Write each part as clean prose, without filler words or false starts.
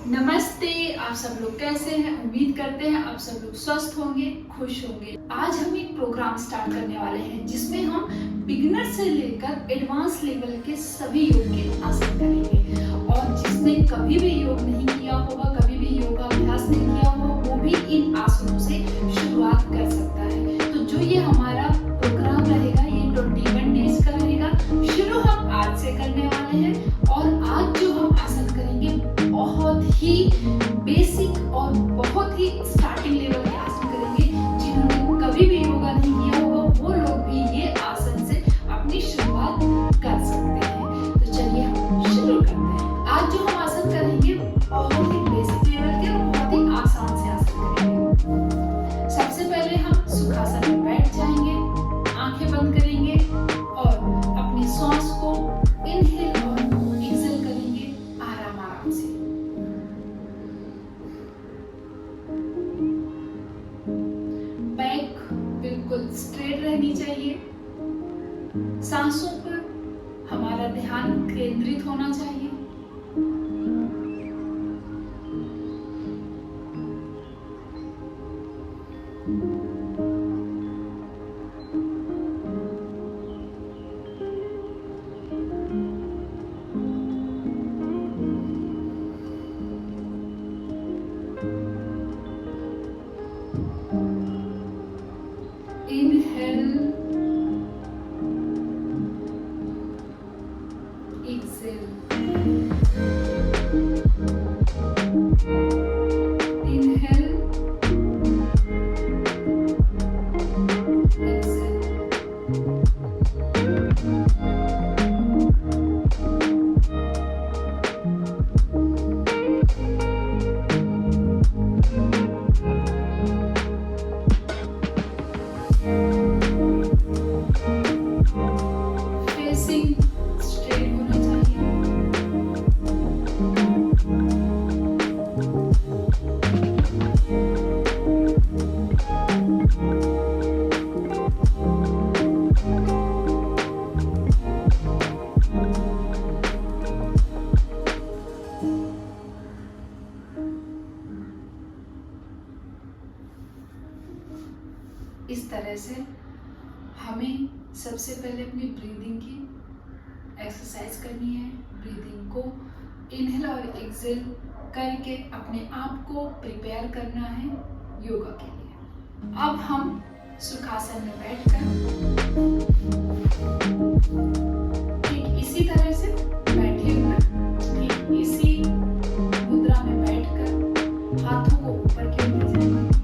नमस्ते, आप सब लोग कैसे हैं? उम्मीद करते हैं आप सब लोग स्वस्थ होंगे, खुश होंगे। आज हम एक प्रोग्राम स्टार्ट करने वाले हैं जिसमें हम बिगिनर से लेकर एडवांस लेवल के सभी योग के आसन करेंगे। और जिसने कभी भी योग नहीं किया होगा, कभी भी योगाभ्यास नहीं किया होगा, वो भी इन आसनों से शुरुआत कर सकता है। तो जो ये हमारा प्रोग्राम रहेगा, ये 21 डेज का रहेगा। शुरू हम आज से करने वाले हैं और आज जो हम आसन करेंगे बहुत ही बेसिक और बहुत ही स्टार्टिंग लेवल के आसन करेंगे। जिन्होंने कभी भी योगा नहीं किया होगा वो लोग भी ये आसन से अपनी शुरुआत कर सकते हैं। तो चलिए हम शुरू करते हैं। आज जो हम आसन करेंगे बहुत ही बेसिक लेवल के और बहुत ही आसान से आसन करेंगे। सबसे पहले हम सुखासन में बैठ जाएंगे, आंखें बंद करेंगे और अपनी सांस को इनहेल और एक्सहेल करेंगे आराम आराम से। बैक बिल्कुल स्ट्रेट रहनी चाहिए। सांसों पर हमारा ध्यान केंद्रित होना चाहिए। Inhale, exhale. Inhale, exhale. Facing straight होना चाहिए। इस तरह से हमें सबसे पहले अपनी ब्रीदिंग की एक्सरसाइज करनी है। ब्रीदिंग को इनहेल और एक्सहेल करके अपने आप को प्रिपेयर करना है योगा के लिए। अब हम सुखासन में बैठकर ठीक इसी तरह से बैठे हुए, ठीक इसी मुद्रा में बैठकर हाथों को ऊपर की ओर ले जाएंगे।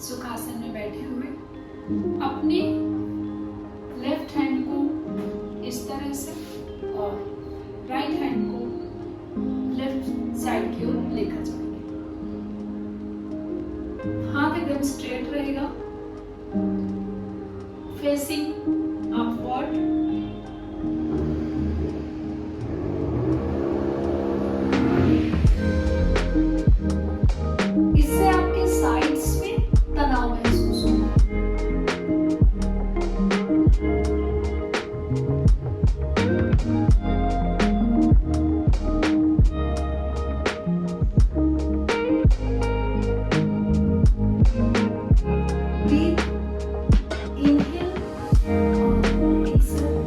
सुखासन में बैठे हुए अपने लेफ्ट हैंड को इस तरह से और राइट हैंड को लेफ्ट साइड की ओर लेकर जाएंगे। हाथ एकदम स्ट्रेट रहेगा, फेसिंग अपवर्ड। इससे आपके साइड्स में तनाव महसूस होगा। Breathe, inhale, exhale.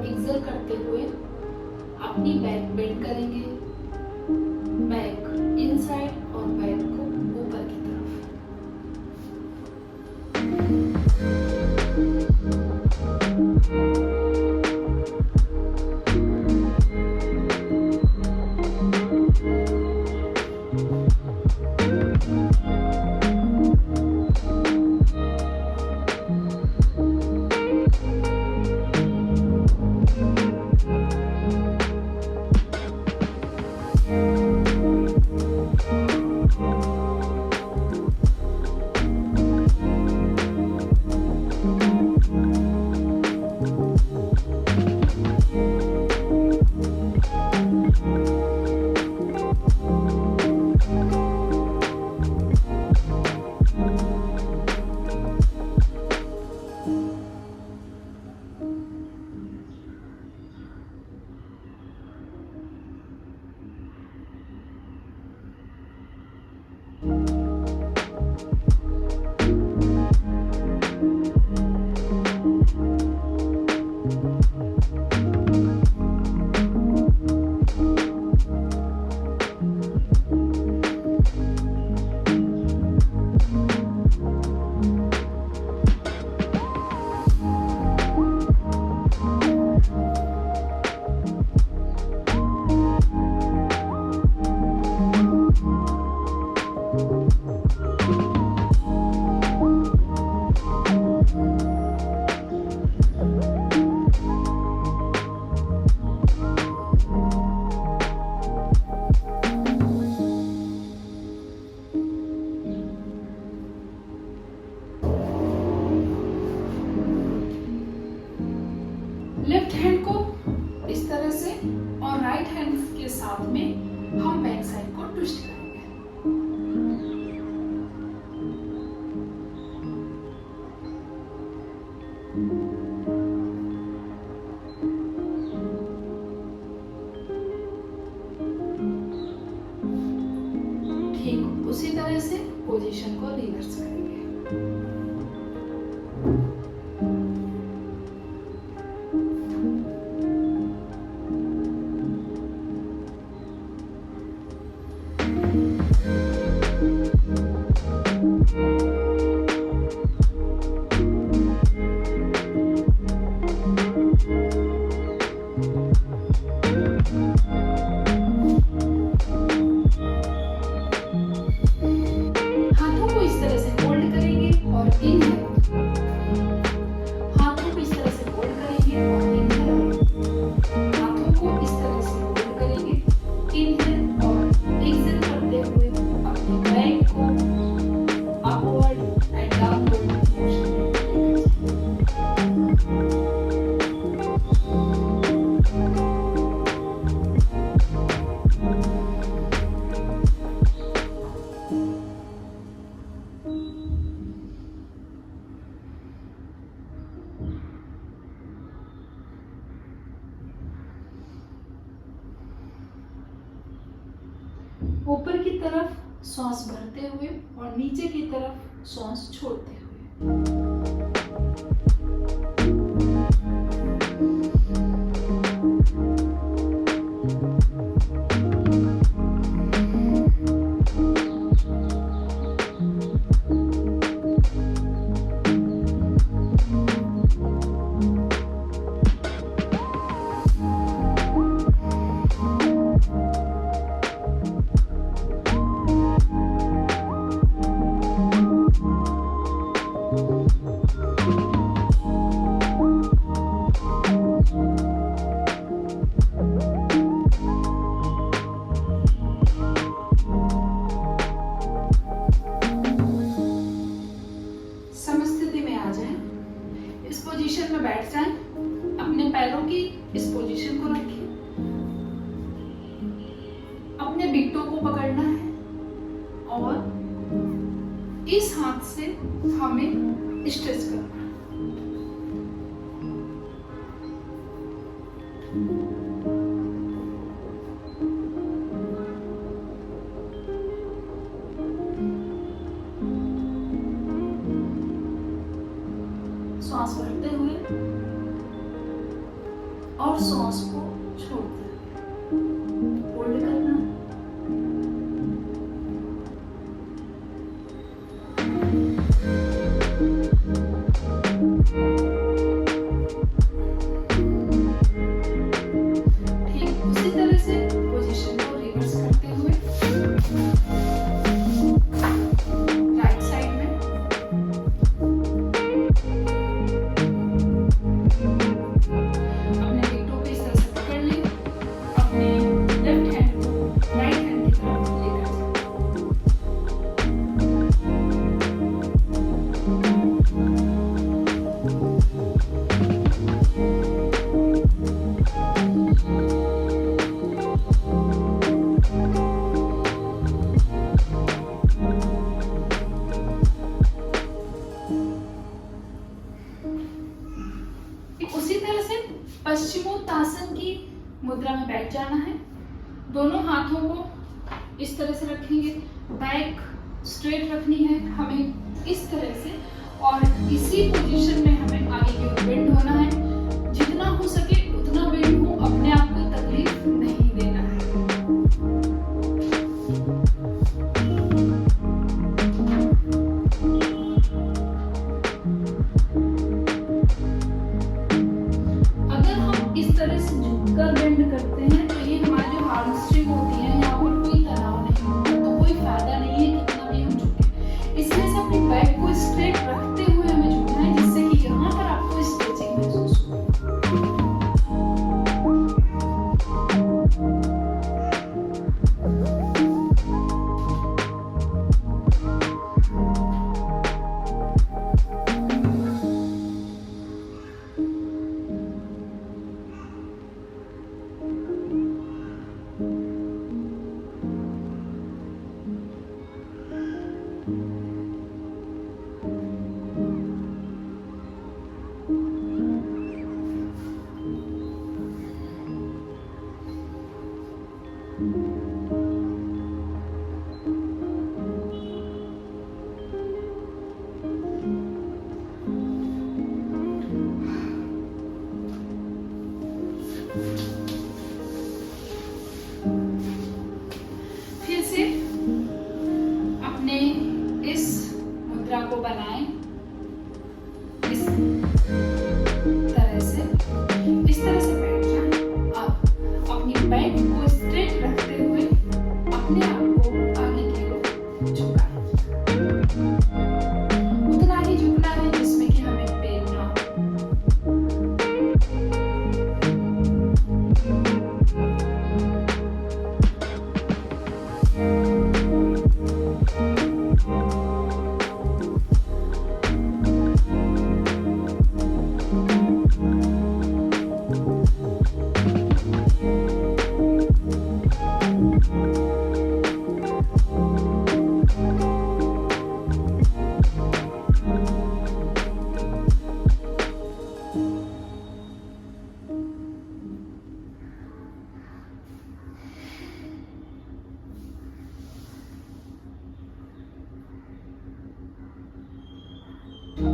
और एक्सेल करते हुए अपनी बैक बेंड करेंगे, बैक इनसाइड और बैक को ऊपर की तरफ। लेफ्ट हैंड को इस तरह से और राइट हैंड के साथ में हम बैक साइड को ट्विस्ट करेंगे। ठीक उसी तरह से पोजीशन को रिवर्स करेंगे। ऊपर की तरफ सांस भरते हुए और नीचे की तरफ सांस छोड़ते हुए। पोजीशन में बैठ जाएं, अपने पैरों की इस पोजीशन को रखें, अपने बिग टो को पकड़ना है और इस हाथ से हमें स्ट्रेच करना है। सांस भरते हुए और सांस को छोड़ते हैं। होल्ड करना। ठीक उसी तरह से पोजीशन को रिवर्स करते हुए राइट साइड में अपने पेटों को इस तरह से पकड़ लें, अपने लेफ्ट हैंड को राइट हैंड की तरफ लेकर उसी तरह से पश्चिमोत्तासन की मुद्रा में बैठ जाना है। दोनों हाथों को इस तरह से रखेंगे, बैक स्ट्रेट रखनी है हमें इस तरह से, और इसी पोजीशन में हमें आगे की ओर बेंड होना है। जितना हो सके उतना बेंड हो, अपने आप को तकलीफ नहीं देना है। अगर हम इस तरह से झुककर बेंड करते हैं तो ये हमारी जो हार्मस्ट्रिंग होती है, यहाँ पर कोई तनाव नहीं होता, तो कोई फायदा नहीं है कितना भी हम झुके। इसलिए से अपनी बैक को स्ट्रेट रखते हुए हमें झुकना है, जिससे कि यहाँ पर आपको स्ट्रेचिंग महसूस हो। फिर से अपने इस मुद्रा को बनाएं, इस तरह से बैठ जाएं। अब अपनी बैक को स्ट्रेट रखते हुए अपने आप को आगे की ओर झुकाएं। उतना ही झुकना है जिसमें कि हमें पेन ना हो।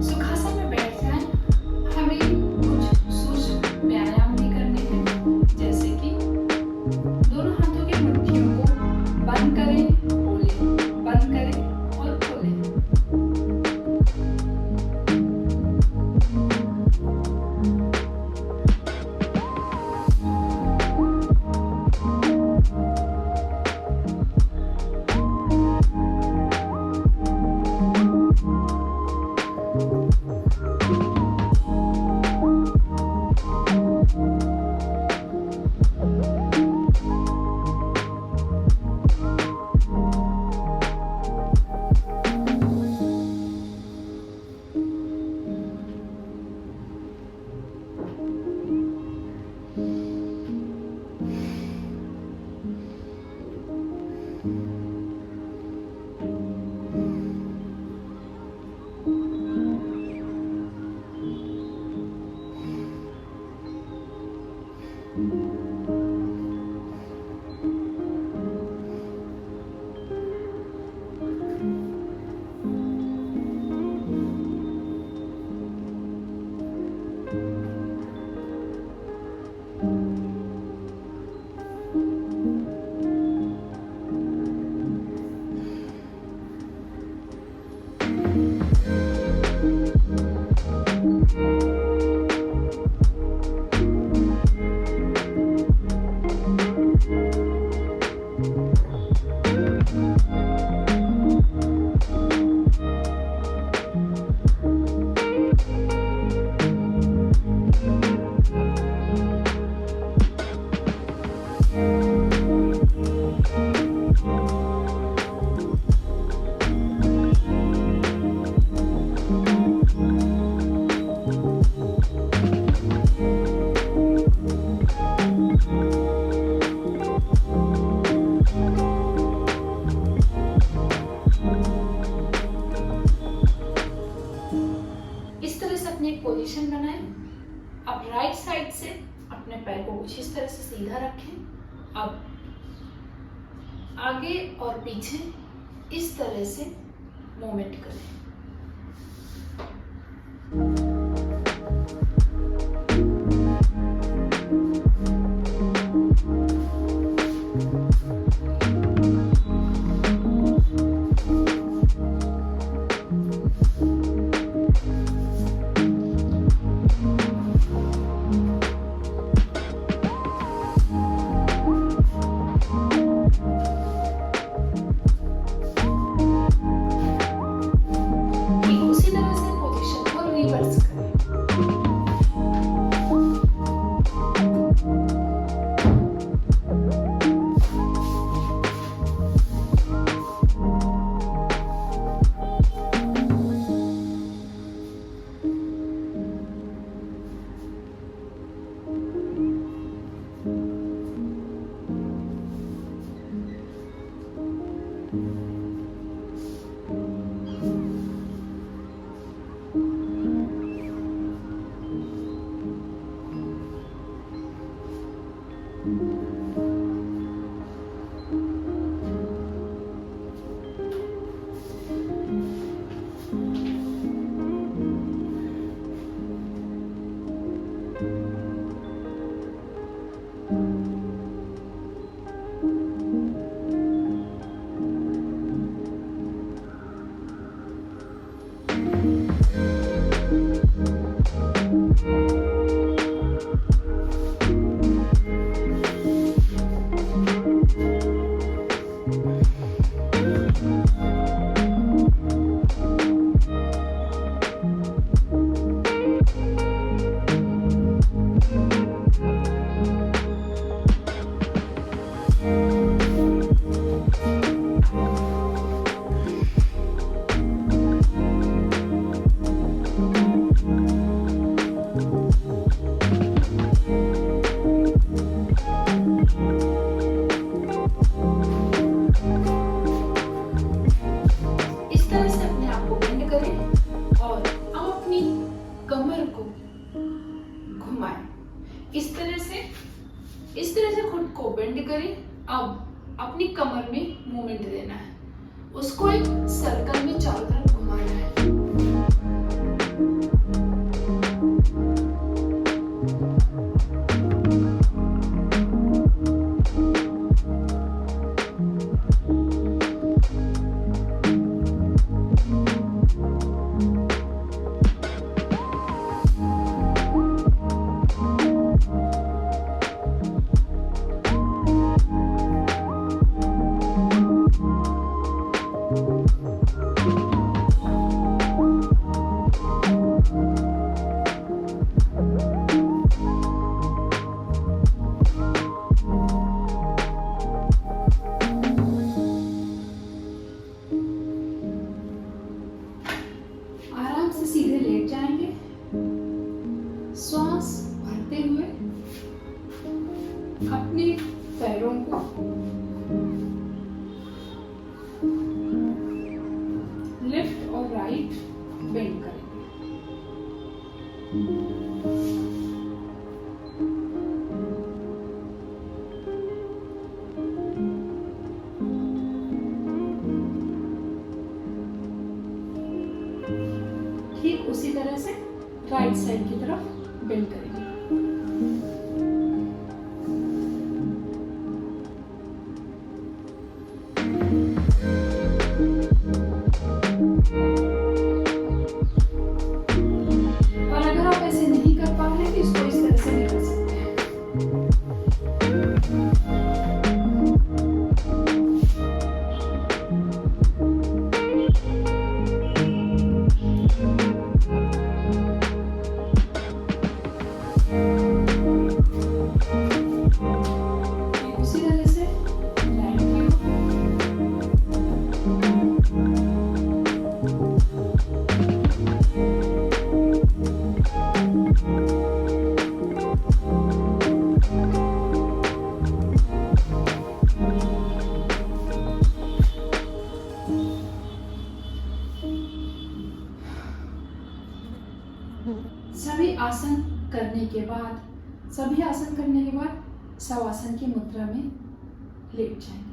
सुखासन में बैठ जाएं। हमें कुछ सूक्ष्म व्यायाम भी करने हैं, जैसे कि दोनों हाथों की मुट्ठियों को बंद करें, खोलें, बंद करें और खोलें। राइट साइड से अपने पैर को कुछ इस तरह से सीधा रखें। अब आगे और पीछे इस तरह से मूवमेंट करें। इस तरह से खुद को बेंड करें। अब अपनी कमर में मूवमेंट देना है, उसको एक सर्कल में चारों तरफ घुमाना है। सीधे लेट जाएंगे, श्वास भरते हुए अपने पैरों को लेफ्ट और राइट बेंड करेंगे। ठीक उसी तरह से राइट साइड की तरफ बेंड करेंगे। और अगर आप ऐसे नहीं कर पा रहे हैं तो इसको इस तरह से भी कर सकते हैं। के बाद सभी आसन करने के बाद शवासन की मुद्रा में लेट जाएं।